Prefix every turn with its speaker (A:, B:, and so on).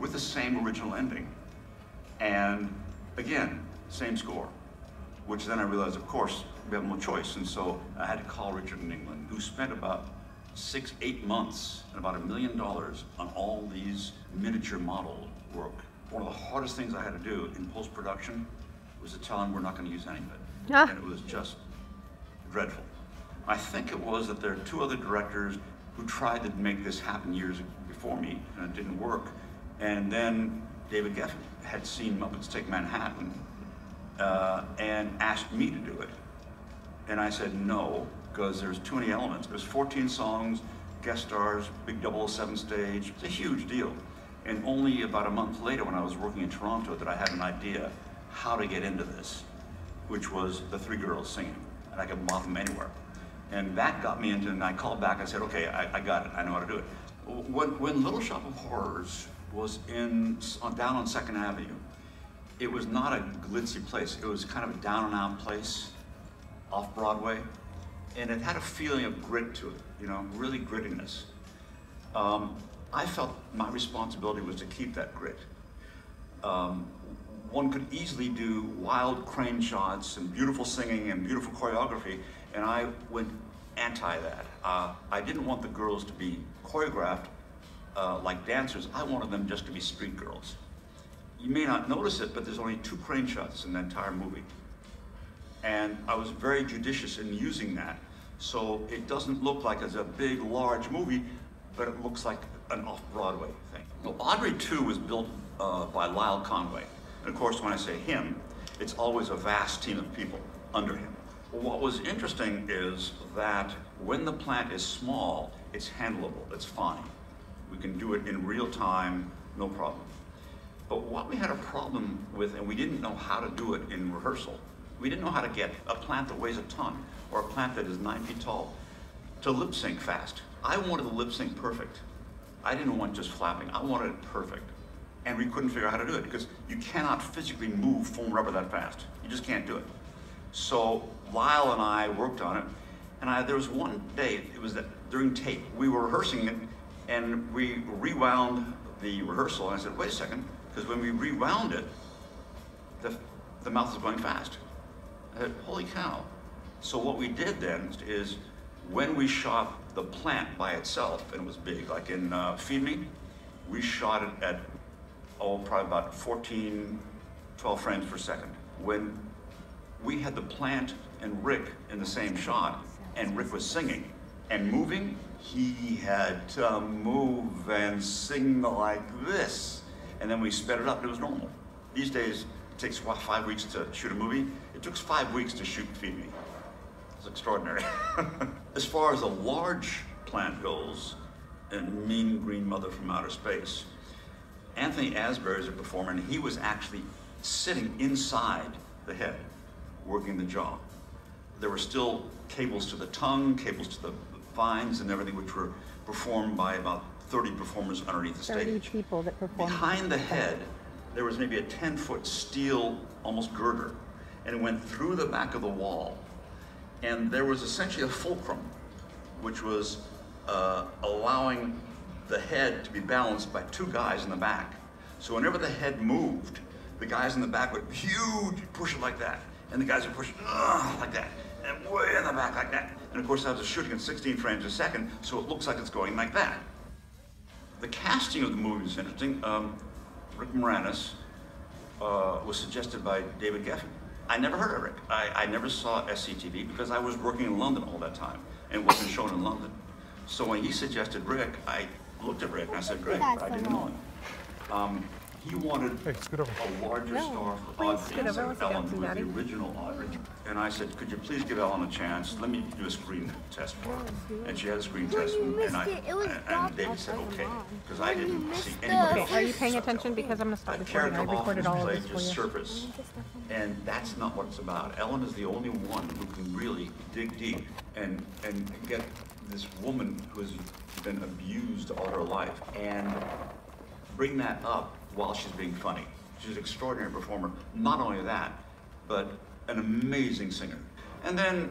A: with the same original ending. And again, same score, which then I realized, of course, we have no choice. And so I had to call Richard in England, who spent about 6-8 months and about $1 million on all these miniature model work. One of the hardest things I had to do in post-production was to tell him we're not going to use any of it. And it was just dreadful. I think it was that there are 2 other directors who tried to make this happen years before me, and it didn't work. And then David Geffen had seen Muppets Take Manhattan and asked me to do it. And I said no, because there's too many elements. There's 14 songs, guest stars, big 007 stage. It's a huge deal. And only about a month later, when I was working in Toronto, that I had an idea how to get into this, which was the 3 girls singing. And I could mock them anywhere. And that got me into, and I called back and said, okay, I got it, I know how to do it. When Little Shop of Horrors was down on 2nd Avenue, it was not a glitzy place. It was kind of a down and out place off Broadway. And it had a feeling of grit to it, you know, really grittiness. I felt my responsibility was to keep that grit. One could easily do wild crane shots and beautiful singing and beautiful choreography, and I went anti that. I didn't want the girls to be choreographed like dancers. I wanted them just to be street girls. You may not notice it, but there's only 2 crane shots in the entire movie. And I was very judicious in using that. So it doesn't look like it's a big, large movie, but it looks like an off-Broadway thing. Well, Audrey 2 was built by Lyle Conway. And of course, when I say him, it's always a vast team of people under him. What was interesting is that when the plant is small, it's handleable, it's fine. We can do it in real time, no problem. But what we had a problem with, and we didn't know how to do it in rehearsal, we didn't know how to get a plant that weighs a ton, or a plant that is 9 feet tall, to lip sync fast. I wanted the lip sync perfect. I didn't want just flapping, I wanted it perfect. And we couldn't figure out how to do it, because you cannot physically move foam rubber that fast. You just can't do it. So Lyle and I worked on it, and there was one day, it was that during tape, we were rehearsing it, and we rewound the rehearsal, and I said, wait a second, because when we rewound it, the mouth was going fast. I said, holy cow. So what we did then is, when we shot the plant by itself, and it was big, like in Feed Me, we shot it at, probably about 12 frames per second. When we had the plant and Rick in the same shot, and Rick was singing and moving, he had to move and sing like this. And then we sped it up, and it was normal. These days, it takes 5 weeks to shoot a movie. It took 5 weeks to shoot Feed Me. It's extraordinary. As far as a large plant goes, and Mean Green Mother from Outer Space, Anthony Asbury is a performer, and he was actually sitting inside the head, working the jaw. There were still cables to the tongue, cables to the vines and everything, which were performed by about 30 performers underneath the stage.
B: 30 people that performed.
A: Behind the head, there was maybe a 10-foot steel, almost girder, and it went through the back of the wall. And there was essentially a fulcrum, which was allowing the head to be balanced by 2 guys in the back. So whenever the head moved, the guys in the back would push it like that. And the guys would push it like that. And way in the back like that. And of course I was shooting at 16 frames a second, so it looks like it's going like that. The casting of the movie was interesting. Rick Moranis was suggested by David Geffen. I never heard of Rick. I never saw SCTV because I was working in London all that time, and it wasn't shown in London. So when he suggested Rick, I looked at Rick and I said, great, I didn't know him. He wanted a larger star for Audrey instead of Ellen, who was the original Audrey. And I said, could you please give Ellen a chance? Let me do a screen test for her. And she had a screen test, and David said, okay, because I didn't see anybody else.
B: Are you paying attention? Because I'm going to stop recording. I recorded all of this for you.
A: Surface. And that's not what it's about. Ellen is the only one who can really dig deep and get this woman who has been abused all her life and bring that up while she's being funny. She's an extraordinary performer. Not only that, but an amazing singer. And then